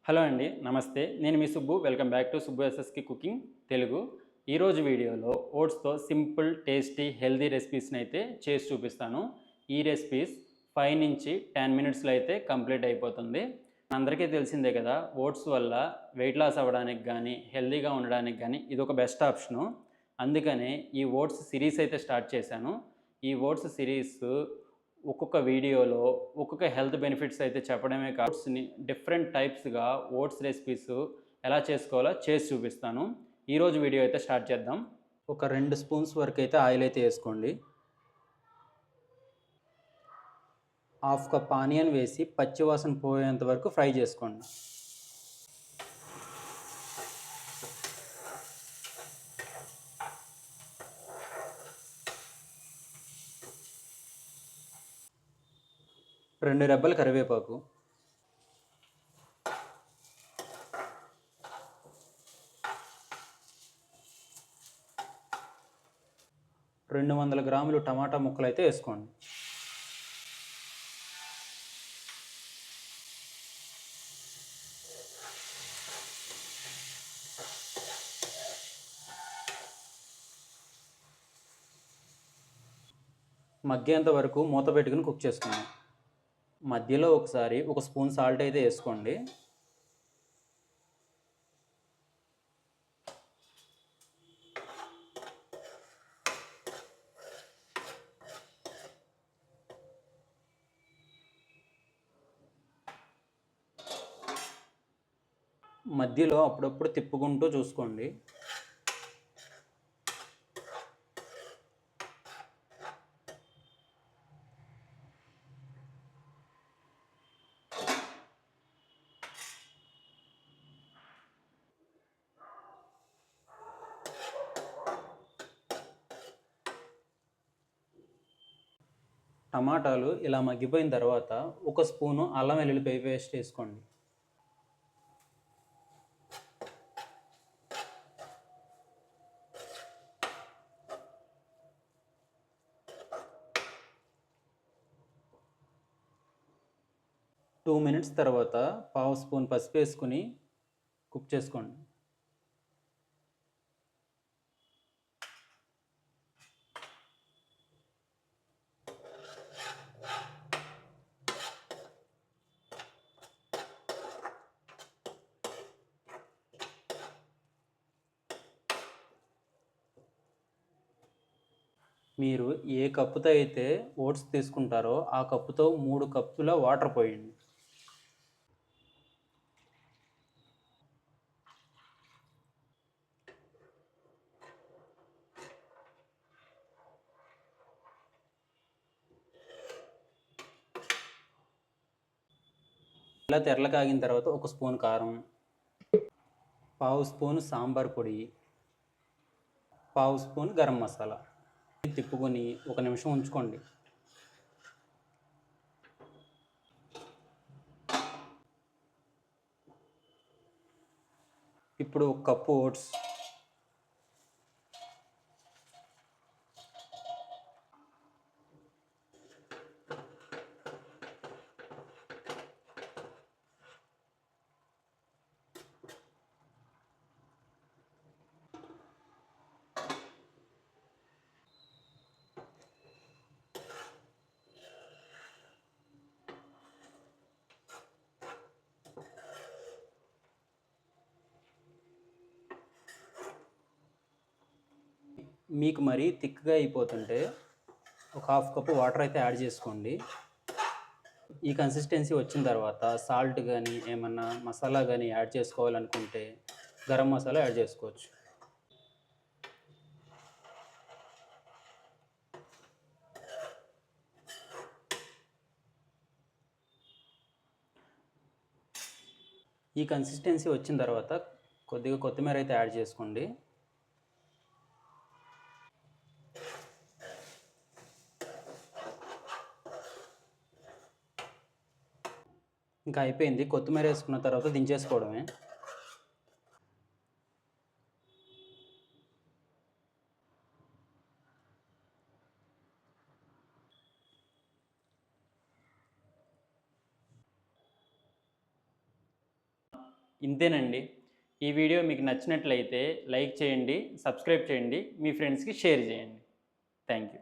Hello అండి. నమస్తే. నేను మీ Subbu. Welcome back to Subbu ఎస్ఎస్‌కి కుకింగ్ తెలుగు. ఈరోజు వీడియోలో ఓట్స్‌తో సింపుల్, టేస్టీ, హెల్తీ రెసిపీస్‌ని అయితే చేసి చూపిస్తాను. ఈ రెసిపీస్ 5-10 మినిట్స్‌లో అయితే కంప్లీట్ అయిపోతుంది. అందరికీ తెలిసిందే కదా! ఓట్స్ వల్ల వెయిట్ లాస్ అవ్వడానికి గానీ, హెల్తీగా ఉండడానికి గానీ ఇదొక బెస్ట్ ఆప్షను. అందుకనే ఈ ఓట్స్ సిరీస్ అయితే స్టార్ట్ చేశాను. ఈ ఓట్స్ సిరీస్ ఒక్కొక్క వీడియోలో ఒక్కొక్క హెల్త్ బెనిఫిట్స్ అయితే చెప్పడమే కాదు, ఓట్స్‌ని డిఫరెంట్ టైప్స్‌గా ఓట్స్ రెసిపీస్ ఎలా చేసుకోవాలో చేసి చూపిస్తాను. ఈరోజు వీడియో అయితే స్టార్ట్ చేద్దాం. ఒక 2 స్పూన్స్ వరకు అయితే ఆయిల్ అయితే వేసుకోండి. హాఫ్ కప్ ఆనియన్ వేసి పచ్చి వాసన పోయేంత వరకు ఫ్రై చేసుకోండి. రెండు రెబ్బలు కరివేపాకు, 200 గ్రాములు టమాటా ముక్కలు అయితే వేసుకోండి. మగ్గేంత వరకు మూత పెట్టుకుని కుక్ చేసుకుందాం. మధ్యలో ఒకసారి ఒక స్పూన్ సాల్ట్ అయితే వేసుకోండి. మధ్యలో అప్పుడప్పుడు తిప్పుకుంటూ చూసుకోండి. టమాటాలు ఇలా మగ్గిపోయిన తర్వాత ఒక స్పూను అల్లం వెల్లుల్లిపాయ పేస్ట్ వేసుకోండి. టూ మినిట్స్ తర్వాత పావు స్పూన్ పసుపు వేసుకుని కుక్ చేసుకోండి. మీరు ఏ కప్పుతో అయితే ఓట్స్ తీసుకుంటారో ఆ కప్పుతో 3 కప్పుల వాటర్ పోయండి. ఇలా తెరల కాగిన తర్వాత ఒక స్పూన్ కారం, పావు స్పూన్ సాంబార్ పొడి, పావు స్పూన్ గరం మసాలా తిప్పుకొని ఒక నిమిషం ఉంచుకోండి. ఇప్పుడు ఒక కప్పు ఓట్స్, మీకు మరీ థిక్గా అయిపోతుంటే ఒక హాఫ్ కప్పు వాటర్ అయితే యాడ్ చేసుకోండి. ఈ కన్సిస్టెన్సీ వచ్చిన తర్వాత సాల్ట్ కానీ ఏమన్నా మసాలా కానీ యాడ్ చేసుకోవాలనుకుంటే గరం మసాలా యాడ్ చేసుకోవచ్చు. ఈ కన్సిస్టెన్సీ వచ్చిన తర్వాత కొద్దిగా కొత్తిమీర అయితే యాడ్ చేసుకోండి. ఇంకా అయిపోయింది. కొత్తిమీర వేసుకున్న తర్వాత దించేసుకోవడమే. ఇంతేనండి. ఈ వీడియో మీకు నచ్చినట్లయితే లైక్ చేయండి, సబ్స్క్రైబ్ చేయండి, మీ ఫ్రెండ్స్కి షేర్ చేయండి. Thank you.